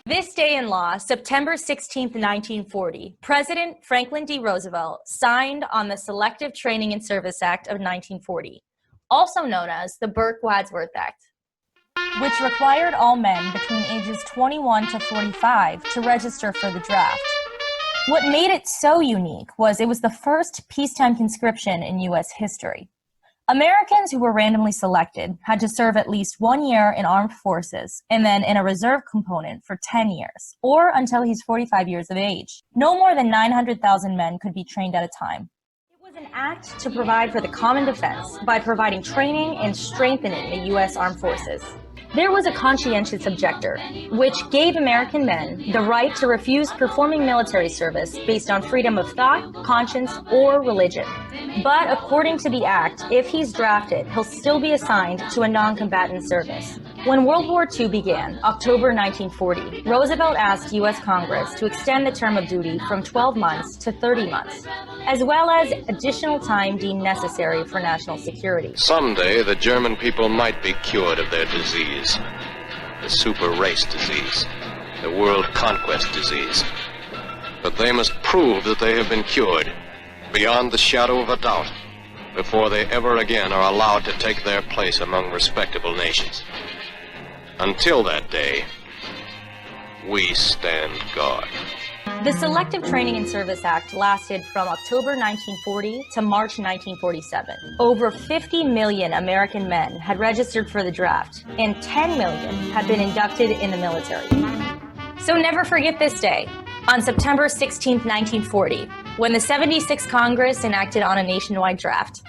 This day in law, September 16, 1940, President Franklin D. Roosevelt signed on the Selective Training and Service Act of 1940, also known as the Burke-Wadsworth Act, which required all men between ages 21 to 45 to register for the draft. What made it so unique was it was the first peacetime conscription in U.S. history. Americans who were randomly selected had to serve at least 1 year in armed forces and then in a reserve component for 10 years, or until he's 45 years of age. No more than 900,000 men could be trained at a time. It was an act to provide for the common defense by providing training and strengthening the U.S. Armed Forces. There was a conscientious objector, which gave American men the right to refuse performing military service based on freedom of thought, conscience, or religion. But according to the act, if he's drafted, he'll still be assigned to a non-combatant service. When World War II began, October 1940, Roosevelt asked U.S. Congress to extend the term of duty from 12 months to 30 months, as well as additional time deemed necessary for national security. Someday, the German people might be cured of their disease. The super race disease. The world conquest disease. But they must prove that they have been cured, beyond the shadow of a doubt, before they ever again are allowed to take their place among respectable nations. Until that day, we stand guard. The Selective Training and Service Act lasted from October 1940 to March 1947. Over 50 million American men had registered for the draft, and 10 million had been inducted in the military. So never forget this day, on September 16, 1940, when the 76th Congress enacted on a nationwide draft.